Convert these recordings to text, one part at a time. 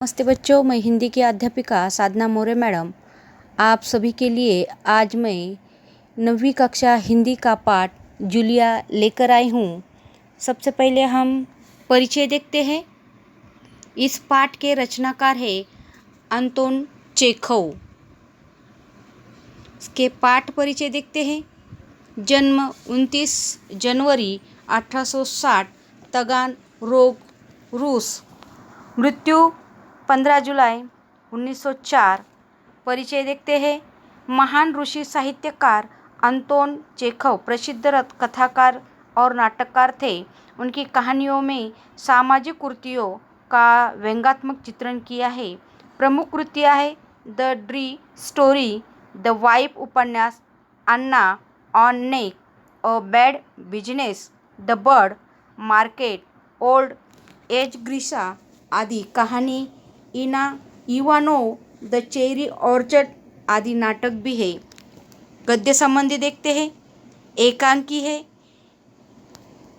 नमस्ते बच्चों, मैं हिंदी की अध्यापिका साधना मौर्य मैडम आप सभी के लिए आज मैं 9वीं कक्षा हिंदी का पाठ जूलिया लेकर आई हूँ। सबसे पहले हम परिचय देखते हैं। इस पाठ के रचनाकार है अंतोन चेखव। इसके पाठ परिचय देखते हैं। जन्म 29 जनवरी 1860 तगान रोग, रूस। मृत्यु 15 जुलाई 1904। परिचय देखते हैं। महान रूसी साहित्यकार अंतोन चेखव प्रसिद्ध कथाकार और नाटककार थे। उनकी कहानियों में सामाजिक कुरीतियों का व्यंग्यात्मक चित्रण किया है। प्रमुख कृतियाँ है द ड्री स्टोरी, द वाइफ उपन्यास, Anna on neck, a bad business, the bird market, old age Grisha आदि कहानी, इवानोव द चेरी ऑर्चर्ड आदि नाटक भी है। गद्य संबंधी देखते हैं। एकांकी है।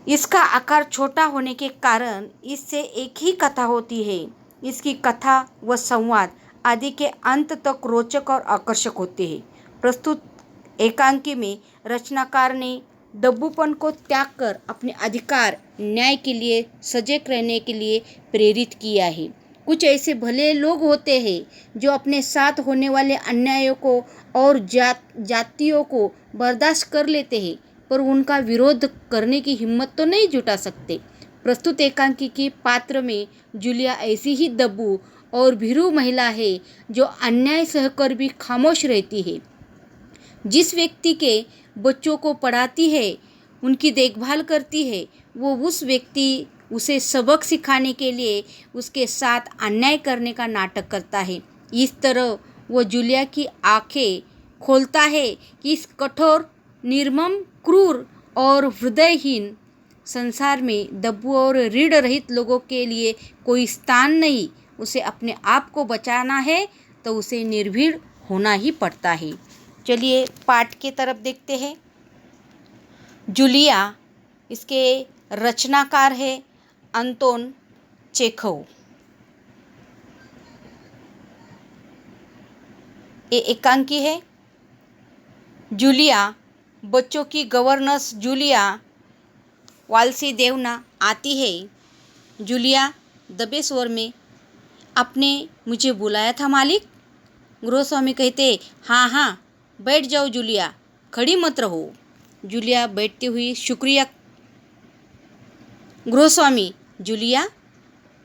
इसका आकार छोटा होने के कारण इससे एक ही कथा होती है। इसकी कथा व संवाद आदि के अंत तक रोचक और आकर्षक होते हैं। प्रस्तुत एकांकी में रचनाकार ने दब्बूपन को त्याग कर अपने अधिकार न्याय के लिए सजग रहने के लिए प्रेरित किया है। कुछ ऐसे भले लोग होते हैं जो अपने साथ होने वाले अन्यायों को और जातियों को बर्दाश्त कर लेते हैं, पर उनका विरोध करने की हिम्मत तो नहीं जुटा सकते। प्रस्तुत एकांकी की पात्र में जूलिया ऐसी ही दब्बू और भीरू महिला है जो अन्याय सहकर भी खामोश रहती है। जिस व्यक्ति के बच्चों को पढ़ाती है, उनकी देखभाल करती है, वो उस व्यक्ति उसे सबक सिखाने के लिए उसके साथ अन्याय करने का नाटक करता है। इस तरह वो जूलिया की आंखें खोलता है कि इस कठोर, निर्मम, क्रूर और हृदयहीन संसार में दब्बू और रीढ़ रहित लोगों के लिए कोई स्थान नहीं। उसे अपने आप को बचाना है तो उसे निर्भीक होना ही पड़ता है। चलिए पाठ की तरफ देखते हैं। जूलिया, इसके रचनाकार है अंतोन चेखव। ये एकांकी है। जूलिया, बच्चों की गवर्नेंस जूलिया वाल्सीदेवना आती है। जूलिया दबे स्वर में, आपने मुझे बुलाया था मालिक? गृहस्वामी कहते, हाँ हाँ बैठ जाओ जूलिया, खड़ी मत रहो। जूलिया बैठती हुई, शुक्रिया। गृहस्वामी, जूलिया,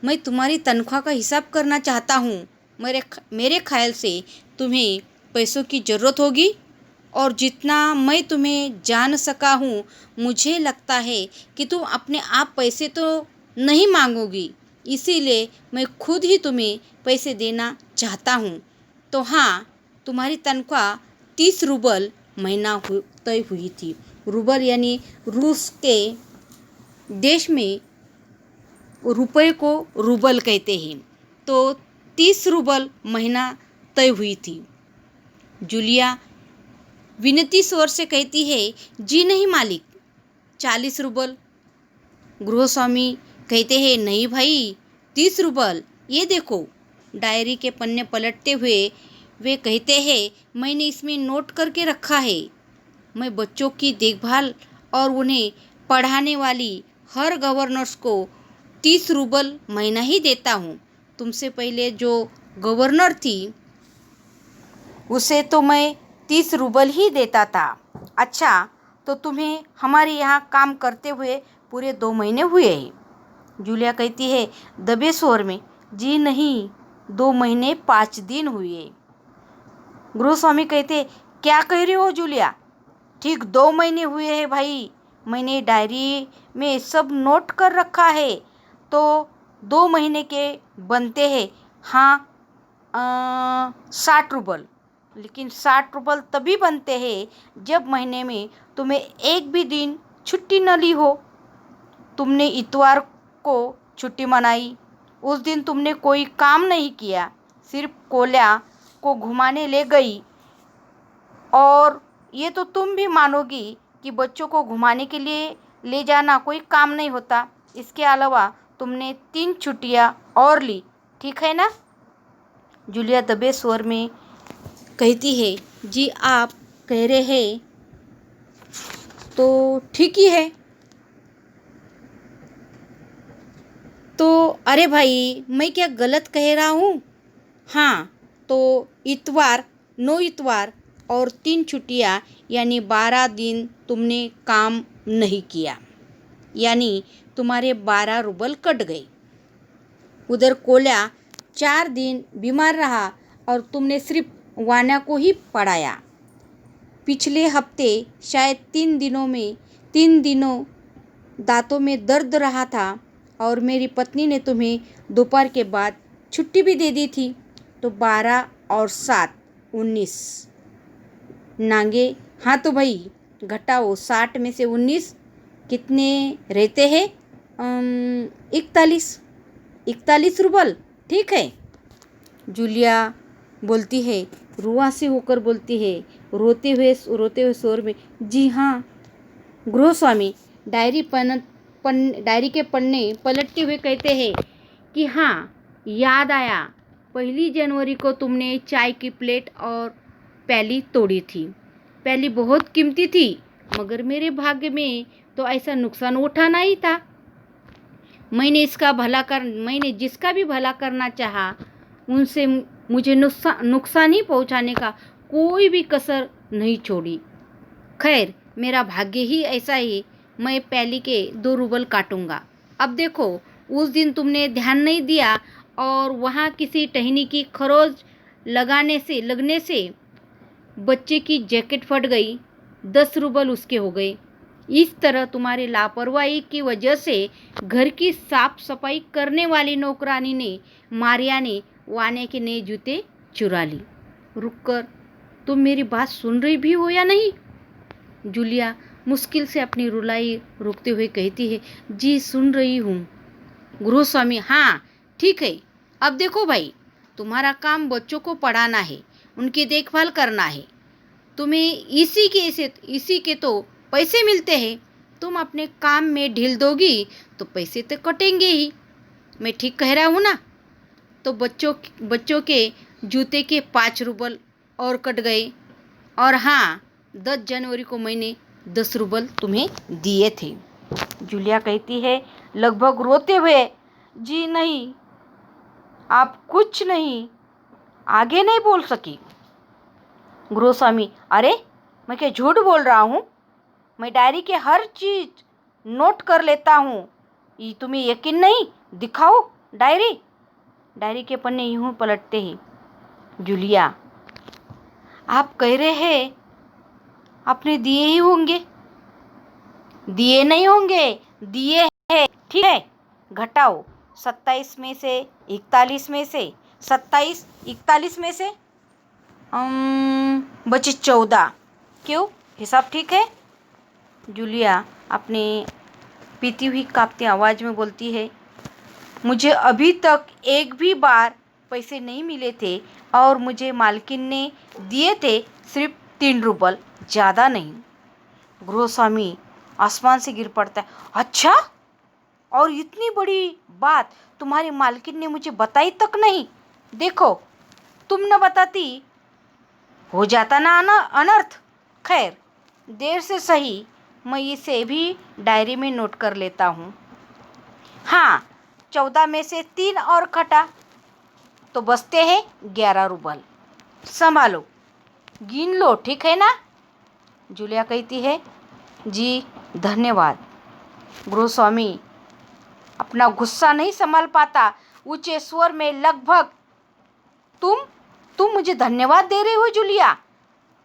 मैं तुम्हारी तनख्वाह का हिसाब करना चाहता हूँ। मेरे ख्याल से तुम्हें पैसों की ज़रूरत होगी और जितना मैं तुम्हें जान सका हूँ, मुझे लगता है कि तुम अपने आप पैसे तो नहीं मांगोगी, इसीलिए मैं खुद ही तुम्हें पैसे देना चाहता हूँ। तो हाँ, तुम्हारी तनख्वाह 30 रूबल महीना तय हुई थी। रूबल यानी रूस के देश में रुपये को रूबल कहते हैं। तो 30 रूबल महीना तय हुई थी। जूलिया विनती स्वर से कहती है, जी नहीं मालिक, 40 रूबल। गृहस्वामी कहते हैं, नहीं भाई, 30 रूबल। ये देखो। डायरी के पन्ने पलटते हुए वे कहते हैं, मैंने इसमें नोट करके रखा है। मैं बच्चों की देखभाल और उन्हें पढ़ाने वाली हर गवर्नर्स को 30 रूबल महीना ही देता हूँ। तुमसे पहले जो गवर्नर थी उसे तो मैं 30 रूबल ही देता था। अच्छा, तो तुम्हें हमारे यहाँ काम करते हुए पूरे 2 महीने हुए हैं। जूलिया कहती है दबे स्वर में, जी नहीं, 2 महीने 5 दिन हुए। गृहस्वामी कहते, क्या कह रहे हो जूलिया? ठीक 2 महीने हुए हैं भाई, मैंने डायरी में सब नोट कर रखा है। तो 2 महीने के बनते हैं, हाँ 60 रूबल। लेकिन 60 रूबल तभी बनते हैं जब महीने में तुम्हें एक भी दिन छुट्टी न ली हो। तुमने इतवार को छुट्टी मनाई, उस दिन तुमने कोई काम नहीं किया, सिर्फ कोल्या को घुमाने ले गई। और ये तो तुम भी मानोगी कि बच्चों को घुमाने के लिए ले जाना कोई काम नहीं होता। इसके अलावा तुमने 3 छुट्टियाँ और ली, ठीक है ना? जूलिया दबे स्वर में कहती है, जी आप कह रहे हैं तो ठीक ही है। तो अरे भाई, मैं क्या गलत कह रहा हूँ? हाँ, तो इतवार, 9 इतवार और 3 छुट्टियाँ यानी 12 दिन तुमने काम नहीं किया, यानी तुम्हारे 12 रुबल कट गए। उधर कोल्या 4 दिन बीमार रहा और तुमने सिर्फ वाना को ही पढ़ाया। पिछले हफ्ते शायद 3 दिनों दांतों में दर्द रहा था और मेरी पत्नी ने तुम्हें दोपहर के बाद छुट्टी भी दे दी थी। तो 12 और 7, 19 नांगे। हाँ तो भाई घटाओ, 60 में से 19 कितने रहते हैं? 41 रुबल। ठीक है। जूलिया बोलती है, रुआसी होकर बोलती है, रोते हुए स्वर में, जी हाँ। गृहस्वामी डायरी के पन्ने पलटते हुए कहते हैं कि हाँ, याद आया, 1 जनवरी को तुमने चाय की प्लेट और प्याली तोड़ी थी। प्याली बहुत कीमती थी, मगर मेरे भाग्य में तो ऐसा नुकसान उठाना ही था। मैंने जिसका भी भला करना चाहा, उनसे मुझे नुकसान ही पहुंचाने का कोई भी कसर नहीं छोड़ी। खैर, मेरा भाग्य ही ऐसा है, मैं प्याली के 2 रुबल काटूंगा। अब देखो, उस दिन तुमने ध्यान नहीं दिया और वहाँ किसी टहनी की खरोच लगने से बच्चे की जैकेट फट गई, 10 रुबल उसके हो गए। इस तरह तुम्हारी लापरवाही की वजह से घर की साफ सफाई करने वाली नौकरानी ने, मारिया ने, वाने के नए जूते चुरा ली। रुककर, तुम मेरी बात सुन रही भी हो या नहीं? जूलिया मुश्किल से अपनी रुलाई रोकते हुए कहती है, जी सुन रही हूँ। गृहस्वामी, हाँ ठीक है। अब देखो भाई, तुम्हारा काम बच्चों को पढ़ाना है, उनकी देखभाल करना है। तुम्हें इसी के तो पैसे मिलते हैं। तुम अपने काम में ढील दोगी तो पैसे तो कटेंगे ही। मैं ठीक कह रहा हूँ ना? तो बच्चों के जूते के 5 रुबल और कट गए। और हाँ, 10 जनवरी को मैंने 10 रुबल तुम्हें दिए थे। जूलिया कहती है लगभग रोते हुए, जी नहीं, आप कुछ नहीं, आगे नहीं बोल सकी। गृहस्वामी, अरे मैं क्या झूठ बोल रहा हूँ? मैं डायरी के हर चीज नोट कर लेता हूँ। ये तुम्हें यकीन नहीं? दिखाओ डायरी के पन्ने यूं पलटते ही। जूलिया, आप कह रहे हैं आपने दिए ही होंगे? दिए नहीं होंगे, दिए हैं। ठीक है, घटाओ, 27 में से 41 में से 27, 41 में से बचे 14। क्यों, हिसाब ठीक है? जूलिया अपनी पीती हुई कांपती आवाज़ में बोलती है, मुझे अभी तक एक भी बार पैसे नहीं मिले थे और मुझे मालकिन ने दिए थे सिर्फ 3 रुबल, ज़्यादा नहीं। गृहस्वामी आसमान से गिर पड़ता है, अच्छा, और इतनी बड़ी बात तुम्हारी मालकिन ने मुझे बताई तक नहीं? देखो, तुम न बताती हो जाता ना अनर्थ। खैर, देर से सही, मैं इसे भी डायरी में नोट कर लेता हूँ। हाँ, 14 में से 3 और कटा तो बचते हैं 11 रुबल। संभालो, गिन लो, ठीक है ना? जूलिया कहती है, जी धन्यवाद। गृहस्वामी अपना गुस्सा नहीं संभाल पाता, ऊंचे स्वर में लगभग, तुम मुझे धन्यवाद दे रही हो जूलिया,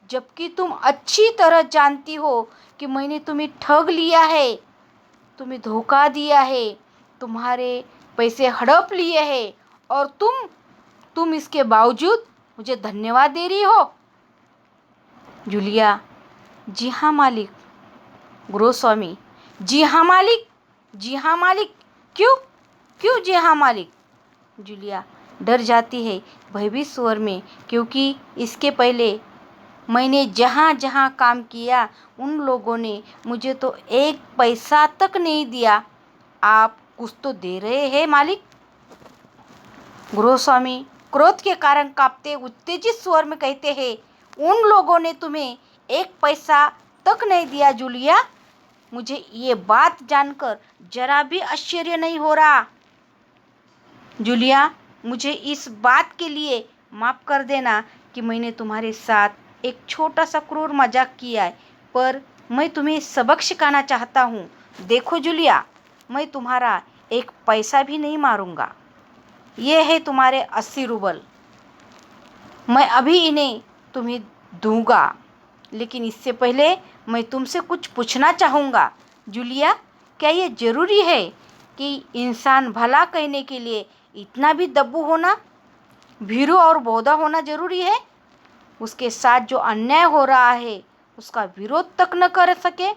जबकि तुम अच्छी तरह जानती हो कि मैंने तुम्हें ठग लिया है, तुम्हें धोखा दिया है, तुम्हारे पैसे हड़प लिए हैं और तुम इसके बावजूद मुझे धन्यवाद दे रही हो? जूलिया, जी हाँ मालिक। गृहस्वामी, जी हाँ मालिक, जी हाँ मालिक, क्यों जी हाँ मालिक? जूलिया डर जाती है भयभीत स्वर में, क्योंकि इसके पहले मैंने जहाँ जहाँ काम किया उन लोगों ने मुझे तो 1 पैसा तक नहीं दिया। आप कुछ तो दे रहे हैं मालिक? गृहस्वामी क्रोध के कारण कांपते उत्तेजित स्वर में कहते हैं, उन लोगों ने तुम्हें 1 पैसा तक नहीं दिया जूलिया। मुझे ये बात जानकर जरा भी आश्चर्य नहीं हो रहा। जूलिया, मुझे इस बात के लिए माफ़ कर देना कि मैंने तुम्हारे साथ एक छोटा सा क्रूर मजाक किया है, पर मैं तुम्हें सबक सिखाना चाहता हूँ। देखो जूलिया, मैं तुम्हारा 1 पैसा भी नहीं मारूंगा। ये है तुम्हारे 80 रूबल। मैं अभी इन्हें तुम्हें दूंगा, लेकिन इससे पहले मैं तुमसे कुछ पूछना चाहूँगा। जूलिया, क्या ये ज़रूरी है कि इंसान भला कहने के लिए इतना भी दब्बू होना, भीरू और बोधा होना ज़रूरी है? उसके साथ जो अन्याय हो रहा है उसका विरोध तक न कर सके,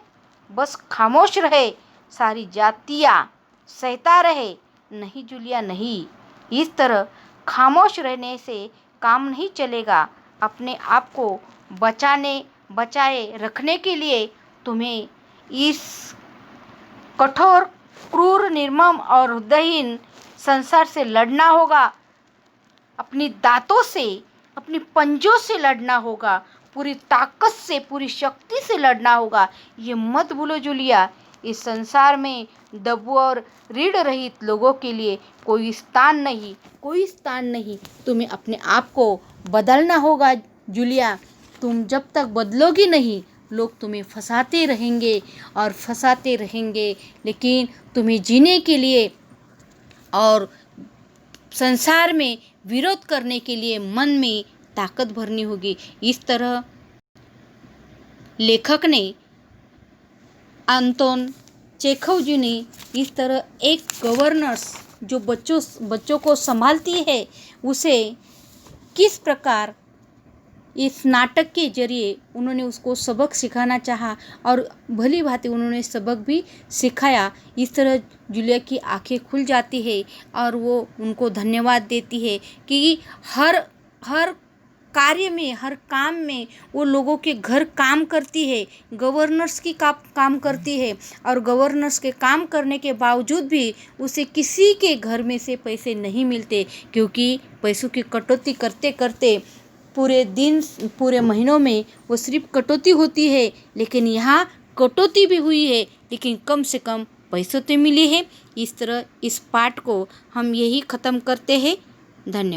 बस खामोश रहे, सारी जातियाँ सहता रहे? नहीं जूलिया, नहीं। इस तरह खामोश रहने से काम नहीं चलेगा। अपने आप को बचाए रखने के लिए तुम्हें इस कठोर, क्रूर, निर्मम और हृदयहीन संसार से लड़ना होगा। अपनी दांतों से, अपनी पंजों से लड़ना होगा, पूरी ताकत से, पूरी शक्ति से लड़ना होगा। ये मत भूलो जूलिया, इस संसार में दब्बू और रीढ़ रहित लोगों के लिए कोई स्थान नहीं, कोई स्थान नहीं। तुम्हें अपने आप को बदलना होगा जूलिया। तुम जब तक बदलोगी नहीं, लोग तुम्हें फंसाते रहेंगे और फंसाते रहेंगे, लेकिन तुम्हें जीने के लिए और संसार में विरोध करने के लिए मन में ताकत भरनी होगी। इस तरह लेखक ने, अंतोन चेखव जी ने इस तरह एक गवर्नर्स जो बच्चों को संभालती है, उसे किस प्रकार इस नाटक के जरिए उन्होंने उसको सबक सिखाना चाहा और भली भांति उन्होंने सबक भी सिखाया। इस तरह जूलिया की आंखें खुल जाती है और वो उनको धन्यवाद देती है कि हर कार्य में, हर काम में वो लोगों के घर काम करती है, गवर्नर्स की काम करती है, और गवर्नर्स के काम करने के बावजूद भी उसे किसी के घर में से पैसे नहीं मिलते, क्योंकि पैसों की कटौती करते करते पूरे दिन, पूरे महीनों में वो सिर्फ कटौती होती है। लेकिन यहाँ कटौती भी हुई है, लेकिन कम से कम पैसों तो मिले हैं। इस तरह इस पाठ को हम यही ख़त्म करते हैं। धन्यवाद।